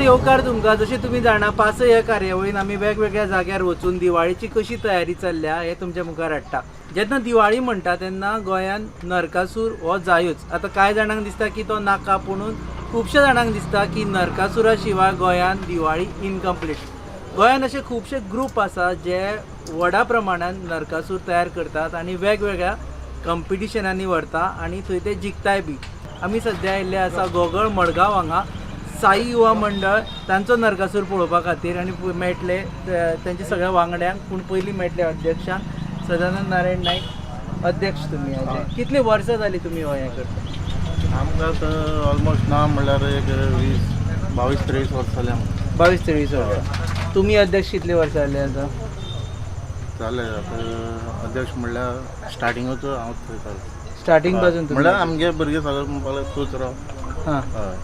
नमस्कार येवकार तुमकां. जशें तुमी जाणा पासय ह्या कार्यावळीन आमी वेगवेगळ्या जाग्यार वचून दिवाळीची कशी तयारी चल्ल्या हे तुमच्या मुखार हाडटा. जेन्ना दिवाळी म्हणटा तेन्ना गोंयांत नरकासूर हो जायोच. आतां कांय जाणांक दिसता की तो नाका, पुणून खुबश्या जाणांक दिसता की नरकासुरा शिवाय गोंयांत दिवाळी इनकम्प्लीट. गोंयांत अशे खुबशे ग्रूप आसा जे व्हडा प्रमाणान नरकासूर तयार करतात आनी वेगवेगळ्या कंपिटिशनांनी व्हरता आनी थंय ते जिखताय बी. आमी सद्या आयिल्ले आसा गोगळ मडगांव हांगा साई युवा मंडळ तांचो नरकासूर पळोवपा खातीर आनी मेळटले तेंच्या सगळ्या वांगड्यांक. पूण पयलीं मेळटले अध्यक्षांक सदानंद नारायण नायक. अध्यक्ष तुमी हाजे कितली वर्सां जाली तुमी हो हें करता? आमकां तर ऑलमोस्ट ना म्हणल्यार एक 22-23 वर्सां जाली आमकां. 22-23 वर्सां. तुमी अध्यक्ष कितली वर्सां जाली आतां? जालें आतां अध्यक्ष म्हणल्यार स्टार्टिंगूच हांव थंय स्टार्टींग पासून म्हणल्यार आमगे भुरगे सगळे म्हणपाक लागले तूंच राव. हां, हय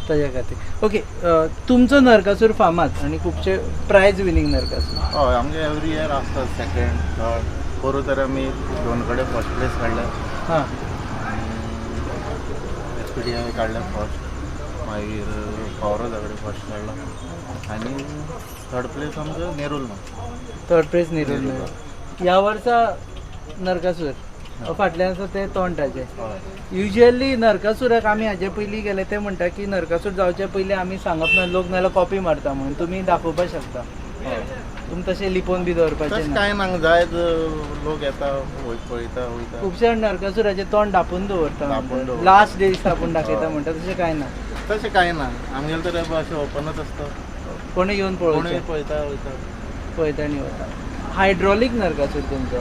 ताज्या खातीर. ओके, तुमचो नरकासूर फामाद आनी खुबशे प्रायज विनींग नरकासूर. हय आमगे एवरी इयर आसता सेकेंड थर्ड करूं तर आमी 2 कडेन फर्स्ट प्लेस काडले. हां, SPDI काडले फर्स्ट, मागीर पावरोजा कडेन फर्स्ट काडलो आनी थर्ड प्लेस आमकां नेरूल ना. थर्ड प्लेस नेरून मेळ्ळो. ह्या वर्सा नरकासूर फाटल्यान आसा ते तोंडाचे. हय युजली नरकासुराक आमी हाजे पयलीं गेले ते म्हणटा की नरकासूर जावचे पयलीं आमी सांगप ना, लोक नाल्यार कॉपी मारता म्हणून. तुमी दाखोवपाक शकता. हय तुमी तशें लिपोवन बी दवरपाचें तशें ना. कांय ना, जाय लोक येता पळयता वयता. खुबशे जाण नरकासुराचें तोंड धापून दवरता. धांपून दवरता. लास्ट डे दिसा आपूण दाखयता म्हणटा तशें कांय ना. तशें कांय ना, आमगेलें तर अशें ओपनच आसता. कोणी येवन कोणूय पळोवचें, पळयता वयता. पळयता आनी वता. हायड्रॉलीक नरकासूर तुमचो?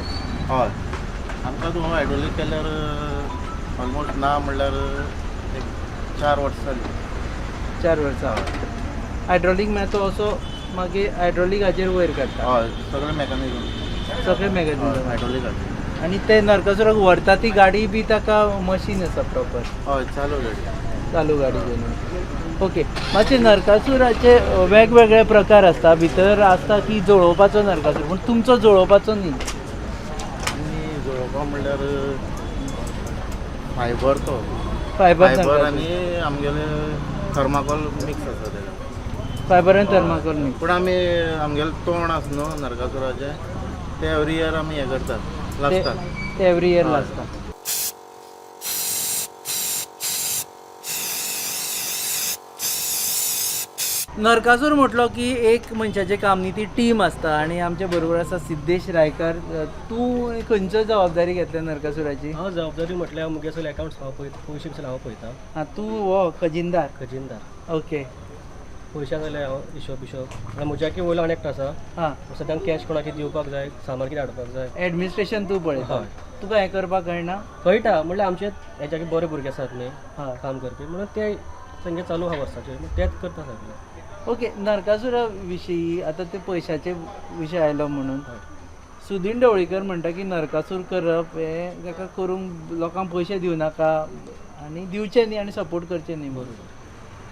हय आमकां तूं हायड्रोलीक केल्यार ऑलमोस्ट ना म्हणल्यार एक 4 वर्सां जालीं. 4 वर्सां. हायड्रॉलीक म्हळ्यार तो असो मागीर हायड्रॉलीक हाचेर वयर काडटा. हय सगळें मेकॅनिझम सगळें मॅगझीन. हायड्रोलीक हाडटा. आनी ते नरकासुराक व्हरता ती गाडी बी ताका मशीन आसा प्रॉपर, हय चालू गाडी. चालू गाडी घेवन. ओके, मातशे नरकासुराचे वेगवेगळे प्रकार आसता. भितर आसता की जळोवपाचो नरकासूर, पूण तुमचो जळोवपाचो न्ही. आनी जळोवपा म्हणल्यार फायबर तो फायबर फायबर आनी आमगेले थर्माकोल मिक्स आसा तेका. फायबर आनी थर्माकोल न्ही. पूण आमी आमगेलें तोंड आसा न्हू नरकासुराचें ते एवरी इयर आमी हें करतात, लासतात. ते एवरी इयर हय. लासता. नरकासूर म्हटलो की एक मनशाचें काम न्ही, ती टीम आसता. आनी आमचे बरोबर आसा सिद्धेश रायकर. तूं खंयच्यो जबाबदारी घेतल्या नरकासुराची? हांव जबाबदारी म्हटल्यार मुगे सगळे अकाउंट्स हांव पळयता, पयशे बिशे हांव पळयता. हां, तूं हो खजिनदार. खजिनदार ओके. पयशा जाल्यार हांव हिशोब म्हळ्यार म्हज्याकी वयलो आनी एकटो आसा. हां, सद्याक कॅश कोणाकी दिवपाक जाय, सामान कितें हाडपाक जाय. एडमिनिस्ट्रेशन तूं पळयता. हय. तुका हें करपाक कळना? कळटा म्हणल्यार आमचे हेज्याकी बरे भुरगे आसात न्ही हय. काम करपी, म्हणून ते तेंगे चालू आहा वर्साचे, तेच करता सगळे. ओके, नरकासुरा विशीं आतां ते पयशाचे विशय आयलो म्हणून हय. सुदीन ढवळीकर म्हणटा की नरकासूर करप हें ताका करूंक लोकांक पयशे दिवं नाका आनी दिवचे न्ही आनी सपोर्ट करचे न्ही म्हणून.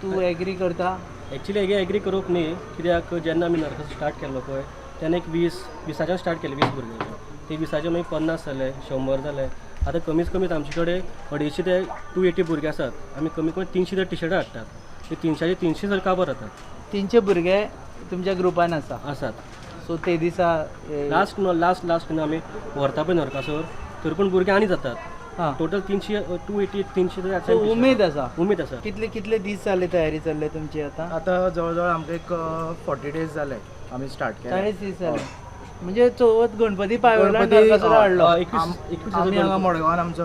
तूं एग्री करता? एक्चुली हेगे एग्री करूंक न्ही, कित्याक जेन्ना आमी नरकासूर स्टार्ट केल्लो पळय तेन्ना एक 20 स्टार्ट केले, 20 भुरगे. ते 20 मागीर 50 जाले, 100 जाले. आतां कमीत कमीत आमचे कडेन 250 ते 280 भुरगे आसात. आमी कमीत कमी 300 टी शर्टां हाडटात. ते 300 जर काबर जातात. 300 भुरगे तुमच्या ग्रुपान आसात. सो ते दिसा लास्ट न्हू आमी व्हरता पळय नरकासूर, तर पूण भुरगे आनी जातात. हां, टोटल 300 सो उमेद आसा. उमेद आसा. कितले दीस जाले तयारी चल्ले तुमची आतां? आतां जवळ आमकां एक 40 days जाले आमी स्टार्ट केलें. 40 दीस जाले. म्हणजे चवथ गणपती पावयलो आनी नरकासूर हाडलो. आमी हांगा मडगांवान आमचो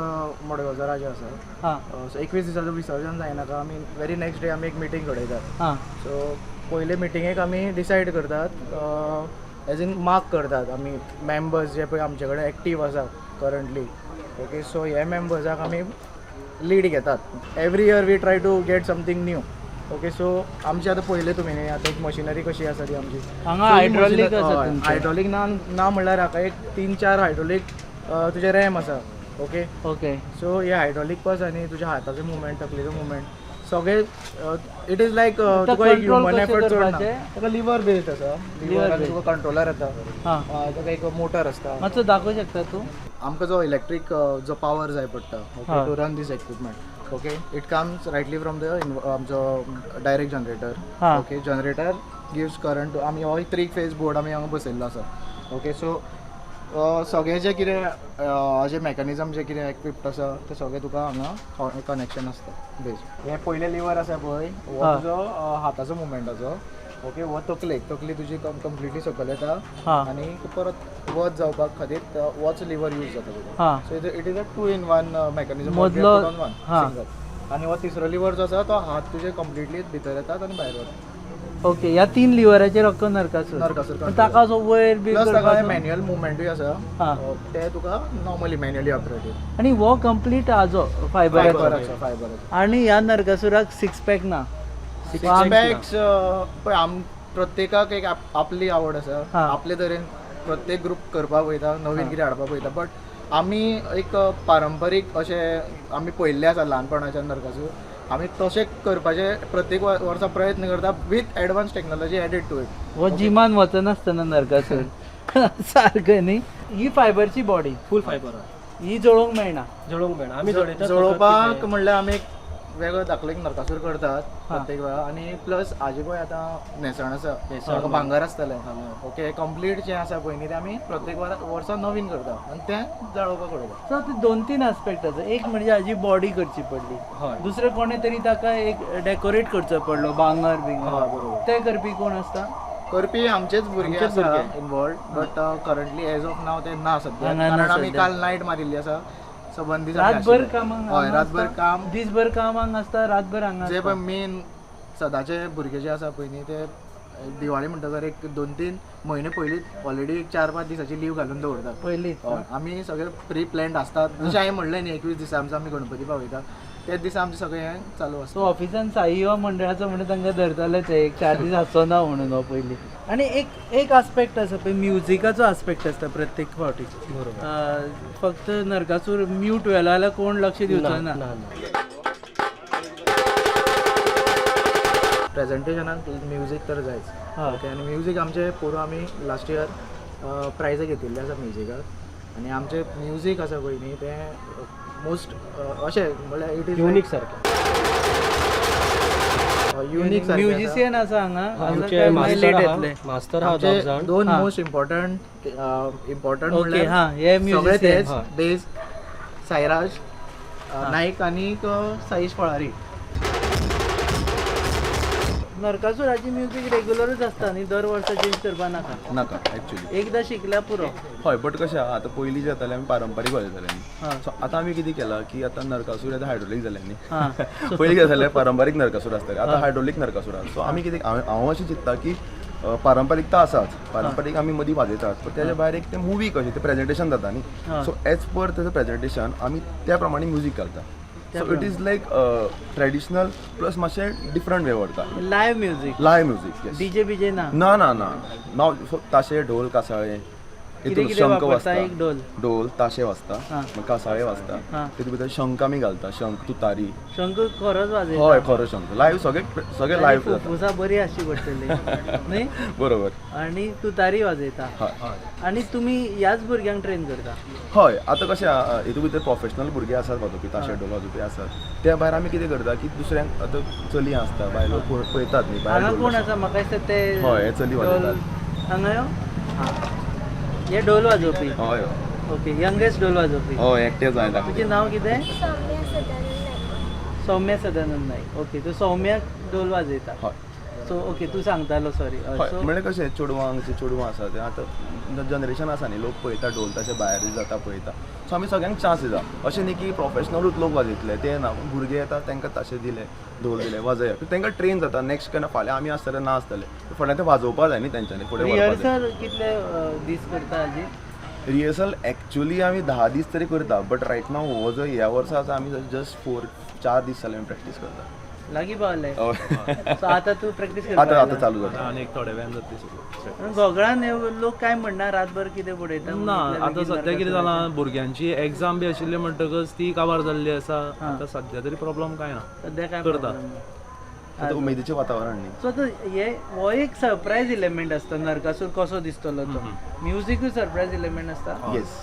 मडगांवचो राजा आसा. हां, सो 21 दिसाचो विसर्जन जायनाका आमी वेरी नेक्स्ट डे आमी एक मिटींग घडयतात. हां, सो पयले मिटिंगेक आमी डिसायड करतात, एज इन मार्क करतात आमी मेंबर्स जे पळय आमचे कडेन एक्टीव आसा करंटली. ओके, सो हे मेंबर्साक आमी लीड घेतात. Every year we try to get something new. Okay, so आमची आतां पयले तुमी न्ही आतां एक मशिनरी कशी आसा ती आमची हांगा हायड्रॉलीक आसा तुमचें. हायड्रॉलीक ना म्हणल्यार हाका एक 3-4 हायड्रॉलीक तुजे रॅम आसा. Okay, okay. सो हे हायड्रॉलीक पास आनी तुज्या हाताचो मुवमेंट, तकलेचो मुवमेंट सगळे इट इज लायक तुका एक ह्युमन एफर्ट चड ना. ताका लिवर बेस्ड आसा. लिवर आनी तुका कंट्रोलर येता. हां, ताका एक मोटर आसता. मातसो दाखोवं शकता तूं? आमकां जो इलेक्ट्रीक जो पावर जाय पडटा हा. To run this equipment okay it comes rightly from the आमचो डायरेक्ट जनरेटर हां. ओके जनरेटर गिव्स करंट आमी हो 3 फेज बोर्ड आमी हांगा बसयल्लो आसा ओके सो सगळे जे कितें जे मेकॅनिझम जे कितें इक्विप्ड आसा ते सगळे तुका हांगा कनेक्शन आसता बेज हे पयले लिवर आसा पळय हो हां. तुजो हाताचो मुवमेंटाचो ओके हो तकली तुजी कंप्लिटली सकयल येता हां. आनी परत वच जावपाक खातीर होच लिवर यूज जाता तुका हां. So it is a 2-in-1 mechanism मदलो- हां. आणि हो तिसरो लिवर जो आसा तो हात तुजे कंप्लिटली भितर येतात आनी भायर वतात ओके ह्या 3 लिवराचेर अख्खो नरकासूर नरकासूर पण ताका असो वयर बी प्लस ताका करपाचो- मॅन्युअल मुवमेंटूय आसा हां. ते तुका नॉर्मली मॅन्युअली ऑपरेटेड आणि हो कंप्लीट हाजो फायबराचो फायबराचो आणि ह्या नरकासुराक 6 पॅक ना सिक्स पॅक्स पळय प्रत्येकाक एक आपली आवड आसा हां. आपले तरेन प्रत्येक ग्रूप करपाक वयता नवीन कितें हाडपाक वयता बट आमी एक पारंपारीक अशें आमी पळयल्लें आसा ल्हानपणाच्यान नरकासूर आमी तशें करपाचे प्रत्येक वर्सा प्रयत्न करता with advance technology added to it हो जिमान वचनासतना नरकासूर सारखं न्ही ही फायबरची बॉडी फूल फायबर ही जळोवंक मेळना जळोवंक मेळना आमी जळयतात जळोवपाक म्हणल्यार आमी एक वेगळो दाखलो एक नरकासूर करतात हां. प्रत्येक वेळा आनी प्लस हाजे पळय आतां न्हेसण आसा न्हेसण. ताका भांगर आसतलें ओके कंप्लीट जें आसा पळय न्ही तें आमी प्रत्येक वर्सा नवीन करता आनी तें जळोवपाक उडयता सो ते 2-3 आस्पेक्ट आसा एक म्हणजे हाजी बॉडी करची पडली हय दुसरें कोणे तरी ताका एक डेकोरेट करचो पडलो भांगर बिंगर बरोबर ते करपी कोण आसता करपी आमचेच भुरगे आमचेच आसा भुरगे. Involved but currently age of नाव ते ना सद्या हांगा ना कारण आमी सद्या. काल नायट मारिल्ली आसा संबंदीत रातभर कामाक हय हांगा रातभर आसता? काम दीसभर कामाक आसता रातभर हांगा जे आसता. पण मेन सदांचे भुरगे जे आसा पळय न्ही ते दिवाळी म्हणटकर एक 2-3 म्हयने पयलींच ऑलरेडी 4-5 दिसाची लीव घालून दवरतात पयलींच हय आमी सगळे प्री प्लॅन्ड आसतात जशें हांवें म्हणलें न्ही 21 दिसा आमी गणपती पावयता त्याच दिसा आमचें सगळें हें चालू आसता सो ऑफिसान साई हो मंडळाचो म्हणजे तांकां धरतालेच हे एक 4 दीस आसचो ना म्हणून हो पयलीं आनी एक आस्पेक्ट आसा पळय म्युजिकाचो आस्पेक्ट आसता प्रत्येक फावटी बरोबर फक्त नरकासूर म्यूट व्हेलो जाल्यार कोण लक्ष दिवचो ना ना प्रेझेंटेशनाक म्युजीक तर जायच हां. ओके आनी म्युजीक आमचे पोरू आमी लास्ट इयर प्रायज घेतिल्ले आसा म्युजिकाक आनी आमचें म्युजीक आसा पळय न्ही तें मोस्ट अशें म्हणल्यार इट इज युनिक सारकें युनिक म्युझिशियन आसा हांगा आमचे लेट येतले मास्तर आहा दोग जाण दोन हां. मोस्ट इम्पॉर्टंट ओके हां हे सगळे म्युझिशियन तेच हां. बेज साईराज नाईक आणि साईश फळारी नरकासुराची म्युझिक रेग्युलरच आसता न्ही दर वर्सा चेंज करपा नाका नाका एक्चुली एकदां शिकल्यार पुरो हय बट कशें आहा आतां पयलीं जे जातालें आमी पारंपारीक वाजयताले न्ही हां. सो आतां आमी कितें केलां की आतां नरकासूर आतां हायड्रोलीक जालें न्ही हां. पयलीं कितें जातालें पारंपारीक नरकासूर आसताले आतां हायड्रोलीक नरकासूर आसा सो आमी कितें हांव अशें चिंतता की पारंपारीकता आसाच पारंपारीक आमी मदीं वाजयतात पण तेज्या भायर एक तें मुवी कशें तें प्रेजेंटेशन जाता न्ही हां. सो एज पर तेजो प्रेजेंटेशन आमी त्या प्रमाणे म्युजीक घालता so it is like traditional plus मातशें डिफरंट वे व्हरता live music live music yes DJ बीजे ना ना ना ना नाव ताशे ढोल कासाळे कितें हितून कितें शंख वापरता वाजता एक ढोल ढोल ताशे वाजता हां. मागीर कासाळे वाजता हां. तितून भितर शंख आमी घालता शंख तुतारी शंख खरोच वाजयता हय खरो शंख लायव्ह सगळे लायव्ह जाता फुफ्फुसां बरी आसची पडटली न्ही बरोबर आनी तुतारी वाजयता हय आनी तुमी ह्याच भुरग्यांक ट्रेन करता हय आतां कशें आहा हितून भितर प्रोफेशनल भुरगे आसात वाजोवपी ताशे ढोल वाजोवपी आसात त्या भायर आमी कितें करता की दुसऱ्यांक आतां चली आसता बायलो पळयतात न्ही भायर हांगा ढोल कोण वाजता. आसा म्हाका दिसता ते हय, हे चली ढोल- वाजयतात. हांगा यो हे ढोल वाजोवपी हय ओके यंगेस्ट ढोल वाजोवपी हय एकटे जाय तुजें नांव कितें सौम्या सदानंद नाईक ओके तूं सौम्याक ढोल वाजयता हय सो ओके तू सांगतालो सॉरी हय म्हणजे कशें चेडवांक जे चेडवां आसा ते आतां जनरेशन आसा न्ही लोक पळयता ढोल तशें भायर जाता पळयता सो आमी सगळ्यांक चान्स दिता अशें न्ही की प्रोफेशनलूच लोक वाजयतले ते ना भुरगे येतात तांकां तशें दिले ढोल दिले वाजया तांकां ट्रेन जाता नेक्स्ट केन्ना फाल्यां आमी आसतले ना आसतले फाल्यां ते वाजोवपा जाय न्ही तेंच्यांनी फुडें व्हरपा जाय रिहर्सल कितले दीस करता हाजी रिहर्सल एक्चुअली आमी 10 दीस तरी करता बट रायट नाव हो जो ह्या वर्सा आसा आमी जस्ट 4 दीस जाले आमी प्रॅक्टीस करता लागीं पावले हय. सो आतां तू प्रॅक्टीस आतां चालू जाता आणि एक थोड्या वेळान जातली सगळं गोगळान लोक काय म्हणणार रातभर कितें पळयता ना आतां सध्या कितें जालां भुरग्यांची एग्जाम बी आशिल्ली म्हणटकच ती काबार जाल्ली आसा आतां सध्या तरी प्रॉब्लेम काय ना सध्या काय करता. problem ना. आतां उमेदीचें वातावरण न्ही सो आतां हो एक सरप्रायज इलेमेंट आसता नरकासूर कसो दिसतलो तो म्युझिकूय सरप्रायज इलेमेंट आसता येस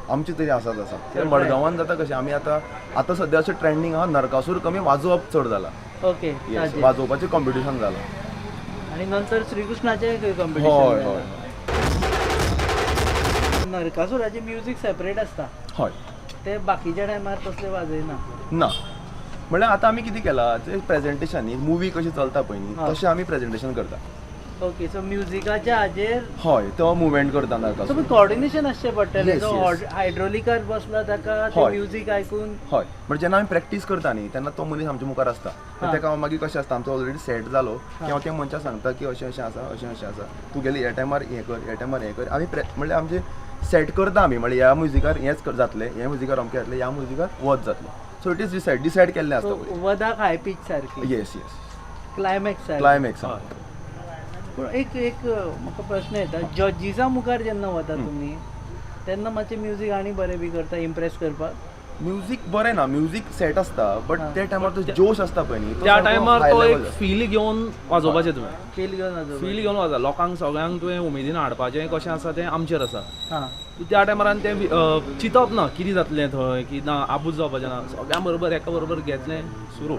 आमची तरी आसाच आसा कित्याक मडगांवान जाता कशें आमी आतां सद्या अशें ट्रेंडींग आहा नरकासूर कमी वाजोवप चड जाला ओके येस वाजोवपाचें कॉम्पिटिशन जालां आणि नंतर श्रीकृष्णाचे हय कॉम्पिटिशन हय नरकासुराचे म्युझिक सेपरेट असता हय ते बाकीच्या टायमार तसले वाजयना ना म्हणल्यार आतां आमी कितें केलां ते प्रेजेंटेशन मुवी कशी चलता पळय न्ही तशें आमी प्रेजेंटेशन करता ओके सो म्युझिकाच्या हाजेर हय तो मुवमेंट करता नरकासूर सो कोऑर्डिनेशन असचे पडटले Yes, जो yes. हायड्रोलिकार बसला ताका ते हय. म्युझिक ऐकून हय म्हणजे जेन्ना आमी प्रॅक्टीस करता न्ही तेन्ना तो मनीस आमच्या मुखार आसता हा. तेका मागीर कशें आसता आमचो ऑलरेडी सेट जालो की हांव त्या मनशाक सांगता की अशें अशें आसा अशें अशें आसा तूं गेली ह्या टायमार हें कर ह्या टायमार हें कर आमी म्हणल्यार आमचे सेट करता आमी म्हणल्यार ह्या म्युझिकार हेंच जातलें ह्या म्युझिकार अमकें जातलें ह्या म्युझिकार वच जातलें सो इट इज डिसायड केल्लें आसता So, वदाक हाय पीच सारखी येस येस क्लायमॅक्स सारखी क्लायमॅक्स पूण एक म्हाका प्रश्न येता जजीसा मुखार जेन्ना वता तुमी तेन्ना मातशें म्युझिक आनी बरें बी करता इम्प्रेस करपाक म्युझिक बरें ना म्युझिक सेट आसता बट त्या टायमार तो जोश आसता पळय न्ही त्या टायमार तो एक फील घेवन वाजोवपाचें तुवें फील घेवन वचप. फील घेवन वाजता लोकांक सगळ्यांक तुवें उमेदीन हाडपाचें कशें आसा तें आमचेर आसा हां तूं त्या टायमारान तें चिंतप ना कितें जातलें थंय की ना आबूज जावपाचें ना सगळ्यां बरोबर एका बरोबर घेतलें सुरू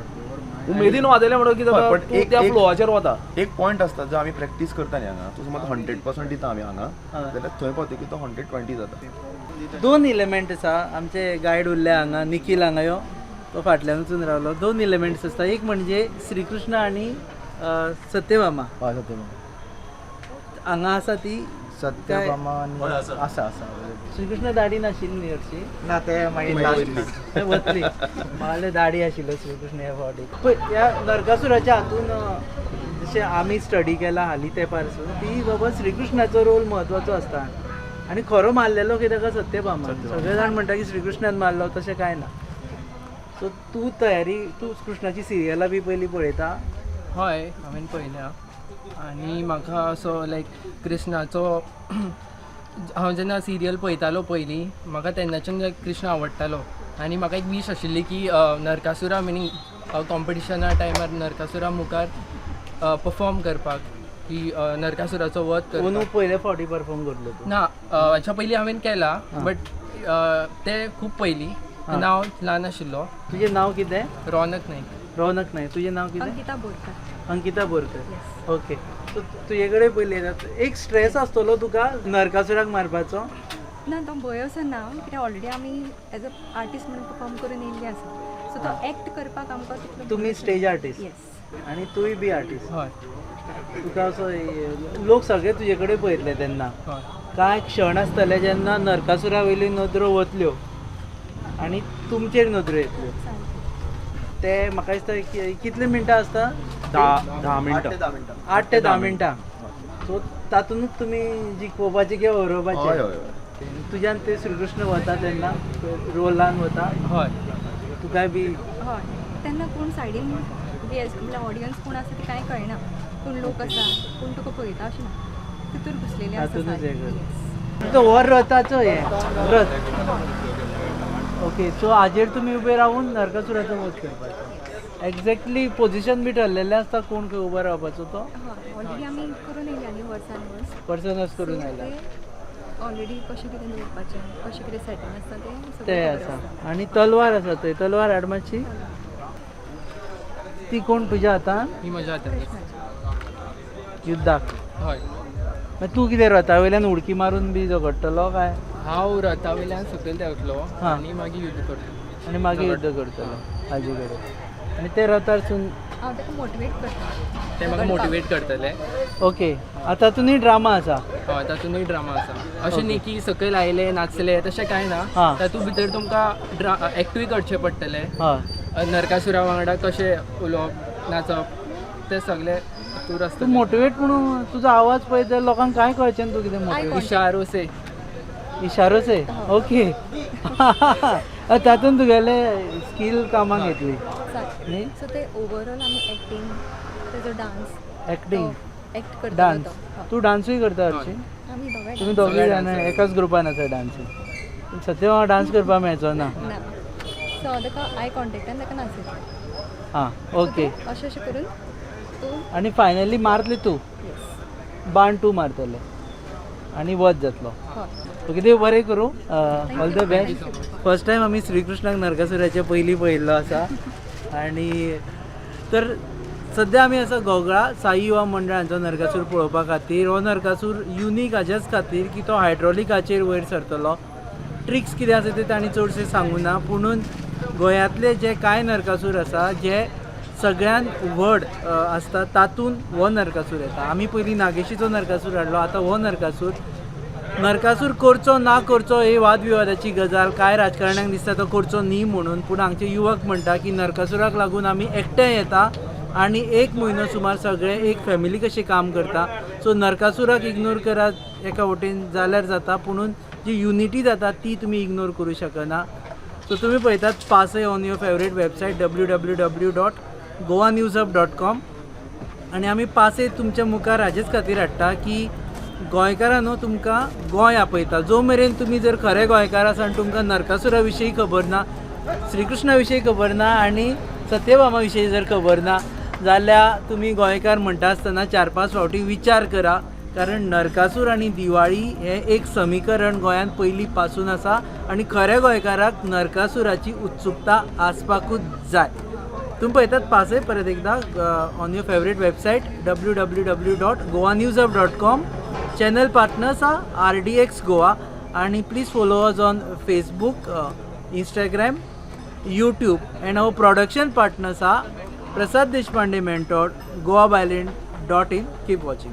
उमेदीन वाजयलें म्हणून कितें जाता पण तूं एक- त्या एक- फ्लोवाचेर वता एक पॉयंट आसता जो आमी प्रॅक्टीस करता न्ही हांगा तूं समज 100% दिता आमी हांगा जाल्यार थंय पावतकीर तो 120 जाता दोन इलेमेंट आसा आमचे गायड उरले हांगा निखील हांगा यो तो फाटल्यान वचून रावलो दोन इलेमेंट्स आसता एक म्हणजे श्रीकृष्ण आणि सत्यभामा हांगा आसा ती सत्यभामा आनी आसा श्रीकृष्ण दाढी नाशिल्ली न्ही हरशी ना ते मागीर last. थंय वतली म्हाका दाढी आशिल्लो श्रीकृष्ण ह्या फावटी पळय ह्या नरकासुराच्या हातून जशें आमी स्टडी केला हालीं तेंपारसून ती बाबा श्रीकृष्णाचो रोल म्हत्वाचो आसता आनी खरो मारलेलो कितें काय सत्यभामा सगळे जाण म्हणटा की श्रीकृष्णान मारलो तशें कांय ना सो तूं कृष्णाची सिरियलां बी पयलीं पळयता हय हांवें पळयल्या आनी म्हाका असो लायक कृष्णाचो हांव जेन्ना सिरियल पळयतालो पयलीं म्हाका तेन्नाच्यान कृष्ण आवडटालो आनी म्हाका एक वीश आशिल्ली की नरकासुरा मिनींग कॉम्पिटिशना टायमार नरकासुरा मुखार परफॉर्म करपाक की नरकासुराचो वध करपाक कोणू पयले फावटी परफॉर्म करलो तूं ना हाच्या पयलीं हांवें केला बट ते खूब पयलीं तेन्ना हांव ल्हान आशिल्लो तुजें नांव कितें रौनक नायक रौनक नायक तुजें नांव कितें अंकिता बोरकर अंकिता बोरकर ओके सो तुजे कडेन पयली एक स्ट्रेस आसतलो तुका नरकासुराक मारपाचो ना तो भंय असो ना कित्याक ऑलरेडी आमी एज अ आर्टिस्ट म्हणून परफॉर्म करून येयल्ली आसा सो तो एक्ट करपाक आमकां तितलो तुमी स्टेज आर्टिस्ट येस आनी तुय बी आर्टिस्ट हय तुका असो लोक सगळे तुजे कडेन पळयतले तेन्ना हय कांय क्षण आसतले जेन्ना नरकासुरा वयली नदरो वतल्यो आनी तुमचेर नदरो येतल्यो ते म्हाका दिसता कितले मिनटां आसता 10 मिनटां 8 ते 10 मिनटां सो तातूंतच तुमी जिखोवपाचें किंवा हय हरोवपाचें हय हय तुज्यान ते श्रीकृष्ण वता तेन्ना रोलान वता हय तुका बी हय तेन्ना कोण सायडीन बी म्हणल्यार ऑडियन्स कोण आसा ते कांय कळना कोण लोक आसा कोण तुका पळयता अशें ना तितूर घुसलेले तातूंतच हें कर. आसा तो हो रथाचो हे रथ ओके सो हाजेर तुमी उबे रावून नरकासुराचो वध करपाचो एक्झॅक्टली पोझिशन बी ठरलेलें आसता कोण खंय उबो रावपाचो तो हय ऑलरेडी आमी करून येयली आनी वर्सान वर्स पर्सनच करून आयला ऑलरेडी कशें कितें दवरपाचें कशें कितें सेटींग आसता तें ते सगळें खबर आसा आनी तलवार आसा थंय तलवार हाड मातशी ती कोण तुज्या हातान ही म्हज्या हातान युद्धाक हय मागीर तूं कितें रथा वयल्यान उडकी मारून बी झगडटलो काय हांव रथा वयल्यान सकयल देंवतलो हां. आनी मागीर युध्द करतलो आनी मागीर युद्ध करतलो हाजे कडेन आनी ते रथारसून हांव ताका मोटिवेट करता ते म्हाका मोटिवेट करतले ओके आतां तातूंय ड्रामा आसा हय तातूंतय ड्रामा आसा अशें न्ही की सकयल आयले नाचले तशें कांय ना हां. तातूंत भितर तुमकां एक्टूय करचें पडटलें हय नरकासुरा वांगडा कशें उलोवप नाचप ते सगळे तूर तूं आसता मोटिवेट म्हणून तुजो आवाज पळयत जाल्यार लोकांक कांय कळचें ना तूं कितें मोटिवेट इशारो से इशारोच आहे ओके तातूंत तुगेले स्कील कामाक येतली न्ही सो ते ओवरऑल आमी एक्टींग तेजो डान्स एक्टींग एक्ट करता डान्स तूं डान्सूय करता हरशी आमी दोगांय तुमी दोगूय जाण एकाच ग्रुपान आसा डान्सींग सद्या म्हाका डान्स करपाक मेळचो ना ना सो हांव ताका आय कॉन्टेक्टान ताका नाचयता हां ओके अशें अशें करून तूं आनी फायनली मारली तूं येस बाण तूं मारतले आनी वध जातलो हय ओके देव बरें करूं all the best. First time आमी श्रीकृष्णाक नरकासुराच्या पयलीं पळयल्लो आसा आनी तर सध्या आमी आसा गोगळा साई युवा मंडळांचो नरकासूर पळोवपा खातीर. हो नरकासूर युनीक हाच्याच खातीर की तो हायड्रॉलिकाचेर वयर सरतलो. ट्रिक्स कितें आसा ते तांणी चडशें सांगूं ना, पुणून गोंयांतले जे कांय नरकासूर आसा जे सगळ्यान व्हड आसता तातूंत हो नरकासूर येता. आमी पयलीं नागेशीचो नरकासूर हाडलो, आतां हो नरकासूर करचो ना करचो ही वादविवादाची गजाल. कांय राजकारण्यांक दिसता तो करचो न्ही म्हणून, पूण हांगचे युवक म्हणटा की नरकासुराक लागून आमी एकठांय येता आनी 1 म्हयनो सुमार सगळे एक फॅमिली कशी काम करता. सो नरकासुराक इग्नोर करात एका वटेन जाल्यार जाता, पुणून जी युनिटी जाता ती तुमी इग्नोर करूं शकना. सो तुमी पळयतात पासय on your favourite website www.goanewshub.com. आनी आमी पासय तुमच्या मुखार हाजेच खातीर हाडटा की गोंयकारांनो तुमकां गोंय आपयता. जो मेरेन तुमी जर खरे गोंयकार आसा आनी तुमकां नरकासुरा विशीं खबर ना, श्रीकृष्णा विशीं खबर ना आनी सत्यभामा विशीं जर खबर ना जाल्यार तुमी गोंयकार म्हणटा आसतना 4-5 फावटी विचार करा. कारण नरकासूर आनी दिवाळी हे एक समीकरण गोंयांत पयलीं पासून आसा आनी खऱ्या गोंयकाराक नरकासुराची उत्सुकता आसपाकूच जाय. तुम्ही पळयतात पासय परत एकदा on your favourite website www.goanewshub.com. Channel partners आहा RDX गोवा आनी please follow us on Facebook, Instagram, YouTube and our production partners आहा प्रसाद देशपांडे मेंटोड, goabyland.in. Keep watching.